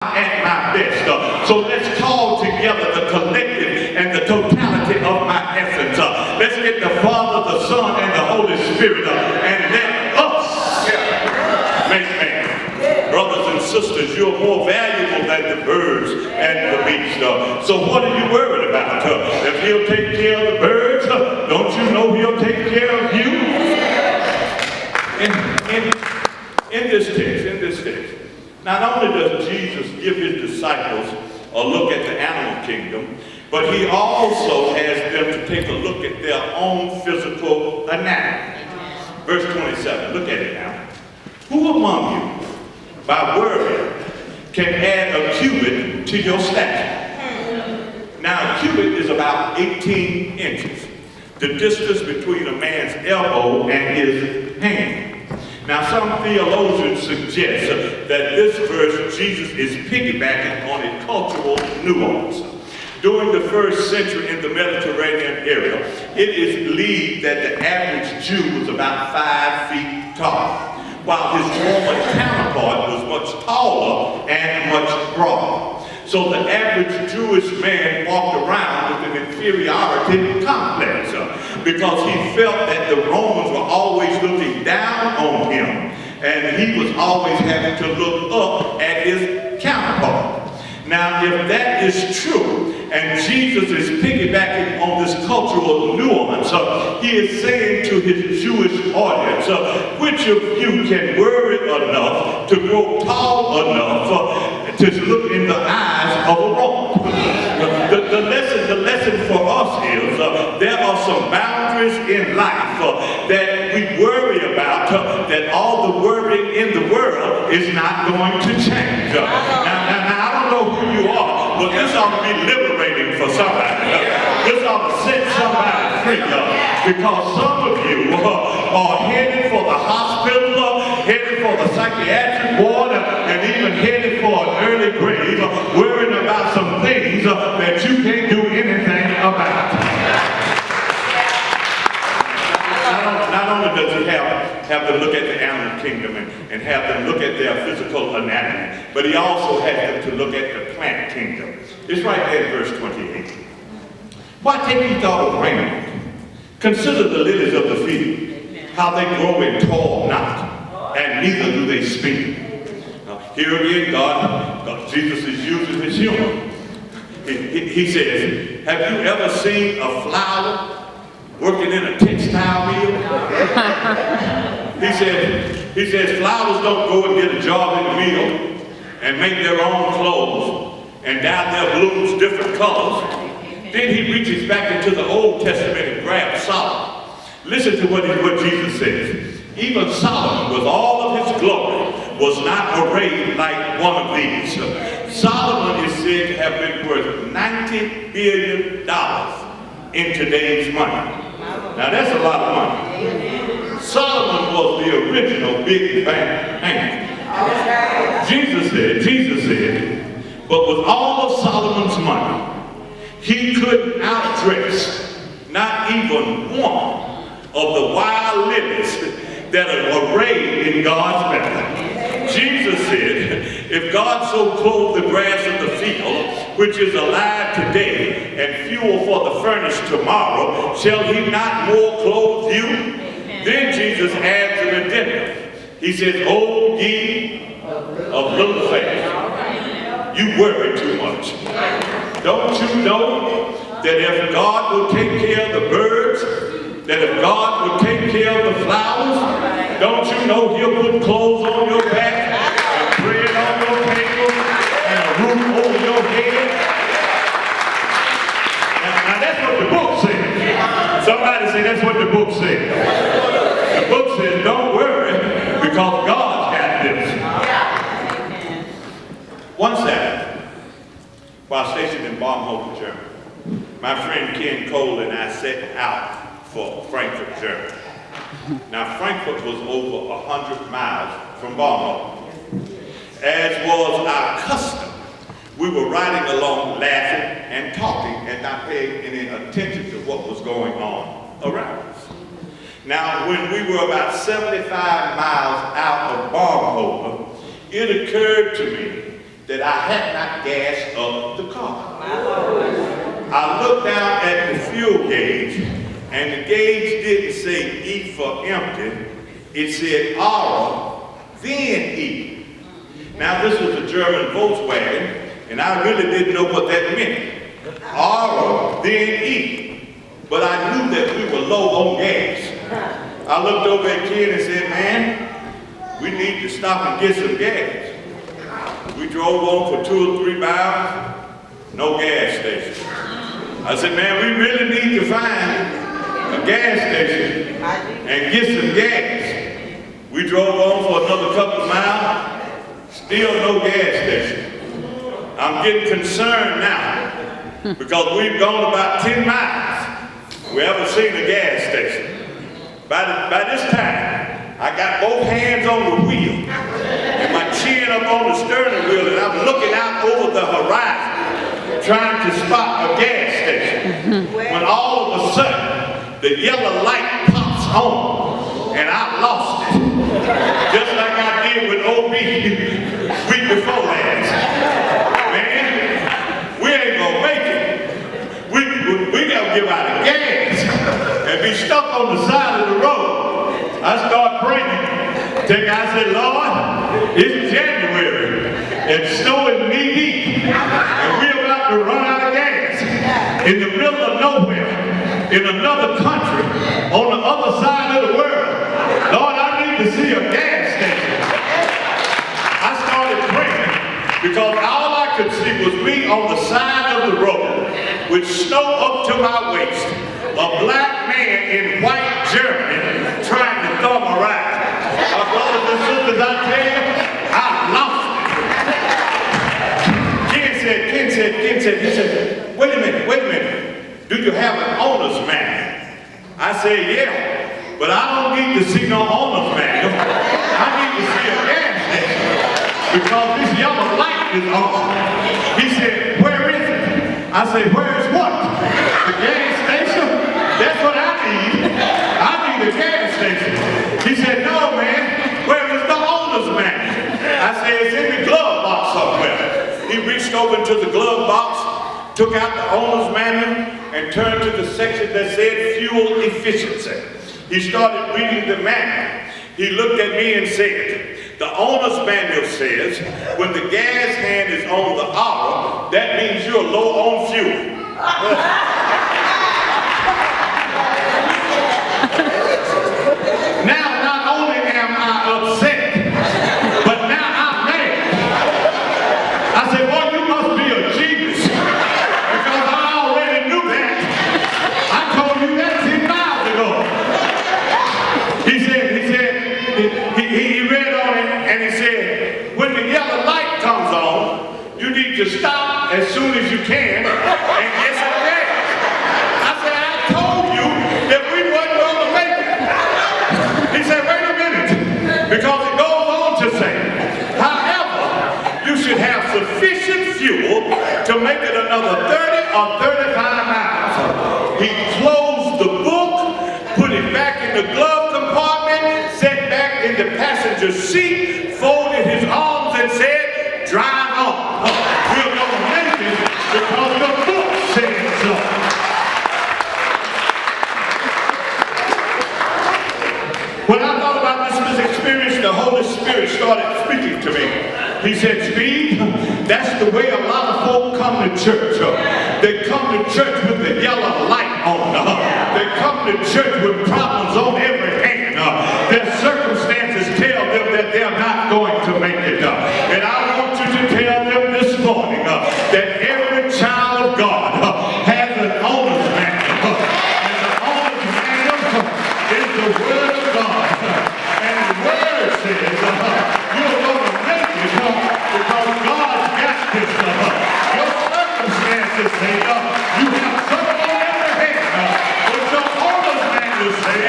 at my best. So let's call together the collective and the totality of my essence. Let's get the Father, the Son, and the Holy Spirit, and let us make man. Brothers and sisters, you're more valuable than the birds and the beasts. So what are you worried about? If he'll take care of the birds, don't you know he'll take care of you? In this text, not only does Jesus give his disciples a look at the animal kingdom, but he also has them to take a look at their own physical anatomy. Verse 27, look at it now. Who among you, by worry, can add a cubit to your stature? Now, a cubit is about 18 inches, the distance between a man's elbow and his hand. Now, some theologians suggest that this verse, Jesus is piggybacking on a cultural nuance. During the first century in the Mediterranean area, it is believed that the average Jew was about 5 feet tall, while his Roman counterpart was much taller and much broader. So the average Jewish man walked around with an inferiority complex because he felt that the Romans were always looking down on him, and he was always having to look up at his counterpart. Now, if that is true, and Jesus is piggybacking on this cultural nuance, he is saying to his Jewish audience, which of you can worry enough to grow tall enough to look in the eyes of a Roman? The lesson for us is there are some boundaries in life that we worry about, that all the worrying in the world is not going to change. Now, I don't know who you are, but this ought to be liberating for somebody. This ought to set somebody free, because some of you are headed for the hospital, headed for the psychiatric ward, and even headed for an early grave, worrying about some things that you can't do anything about. Not only does he have them look at the animal kingdom and have them look at their physical anatomy, but he also has them to look at the plant kingdom. It's right there in verse 28. Why take ye thought of raiment? Consider the lilies of the field, how they grow and toil not, and neither do they spin. Now, here again, God, Jesus is using his humor. He says, have you ever seen a flower working in a textile mill? He says flowers don't go and get a job in the mill and make their own clothes and dye their blooms different colors. Then he reaches back into the Old Testament and grabs Solomon. Listen to what Jesus says. Even Solomon, with all of his glory, was not arrayed like one of these. Solomon is said to have been worth $90 billion in today's money. Now that's a lot of money. Solomon was the original big bank. Jesus said, but with all of Solomon's money, he couldn't outdress not even one of the wild lilies that are arrayed in God's meadow. Jesus said, if God so clothed the grass of the field, which is alive today and fuel for the furnace tomorrow, shall he not more clothe you? Amen. Then Jesus adds an addendum. He says, O ye of little faith, you worry too much. Don't you know that if God will take care of the birds, that if God will take care of the flowers, don't you know he'll put clothes on your back, and bread on your table, and a roof over your head? Now that's what the book says. Somebody say that's what the book says. The book says don't worry because God's got this. One Saturday, while stationed in Baumholder, Germany, my friend Ken Cole and I set out for Frankfurt, Germany. Now Frankfurt was over 100 miles from Baumholder. As was our custom, we were riding along laughing and talking and not paying any attention to what was going on around us. Now when we were about 75 miles out of Baumholder, it occurred to me that I had not gassed up the car. I looked down at the fuel gauge, and the gauge didn't say E for empty. It said R, then E. Now this was a German Volkswagen, and I really didn't know what that meant. R, then E. But I knew that we were low on gas. I looked over at Ken and said, man, we need to stop and get some gas. We drove on for 2 or 3 miles, no gas station. I said, man, we really need to find a gas station and get some gas. We drove on for another couple of miles, still no gas station. I'm getting concerned now because we've gone about 10 miles. We haven't seen a gas station. By this time, I got both hands on the wheel and my chin up on the steering wheel, and I'm looking out over the horizon trying to spot a gas station. When all of a sudden, the yellow light pops on and I lost it. Just like I did with OB week before last. Man, we ain't gonna make it. We gotta give out of gas and be stuck on the side of the road. I start praying. I said, Lord, it's January and snowing knee deep, and we're about to run out of gas in the middle of nowhere, in another country, on the other side of the world. Lord, I need to see a gas station. I started praying because all I could see was me on the side of the road with snow up to my waist, a black man in white Germany trying to thumb a ride. My brothers and sisters, I tell you, I lost it. Ken said, he said, wait a minute, do you have an owner's manual? I said, yeah, but I don't need to see no owner's manual. I need to see a gas station because this yellow light is on. He said, where is it? I said, where is what? The gas station? That's what I need. I need a gas station. He said, no, man, where is the owner's manual? I said, it's in the glove box somewhere. He reached over into the glove box, took out the owner's manual, and turned to the section that said fuel efficiency. He started reading the manual. He looked at me and said, the owner's manual says, when the gas hand is on the R, that means you're low on fuel. Now, not only am I upset, but now I'm mad. I said, boy, you must be a genius, because I already knew that. I told you that 10 miles ago. He read on it, and he said, when the yellow light comes on, you need to stop as soon as you can and get some gas. I said, I told you that we wasn't going to make it. He said, wait a minute, because it goes on to say, however, you should have sufficient fuel to make it another 30 or 35 miles. He closed the book, put it back in the glove compartment, sat back in the passenger seat, folded his arms and said, drive on. We're going to make it because the book said so. When I thought about this experience, the Holy Spirit started speaking to me. He said, Steve, that's the way a lot of folk come to church. They come to church with the yellow light on. They come to church with problems on every hand. Their circumstances tell them that they're not going to make it. And I want you to tell them this morning that every child of God has an owner's manual. And the owner's manual is the Word of God. And the Word says you're going to make it because God's got this. Your circumstances say you have trouble on every hand. But your owner's manual say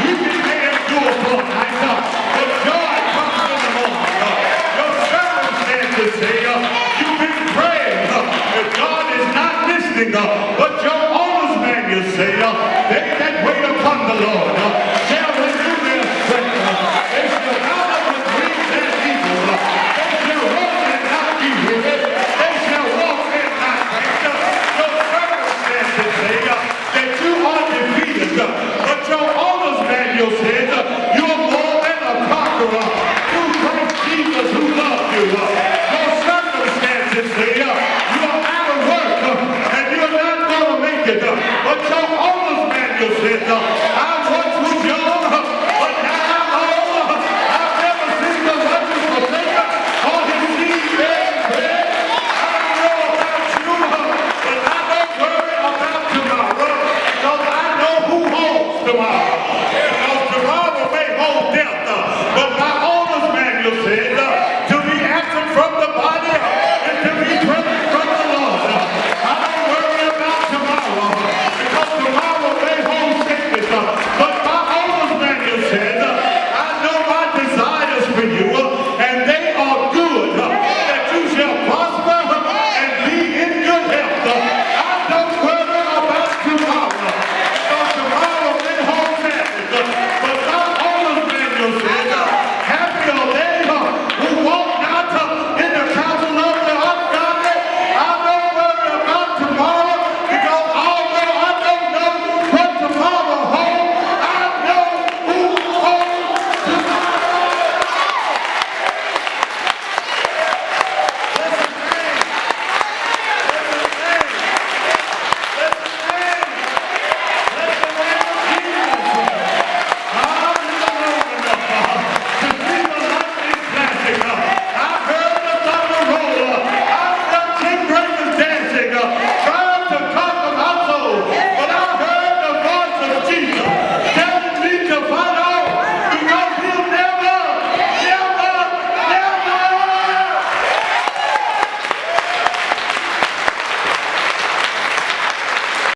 weeping may endure for a night, but joy comes in the morning. Your circumstances say you've been praying and God is not listening, but your owner's manual say they that wait upon the Lord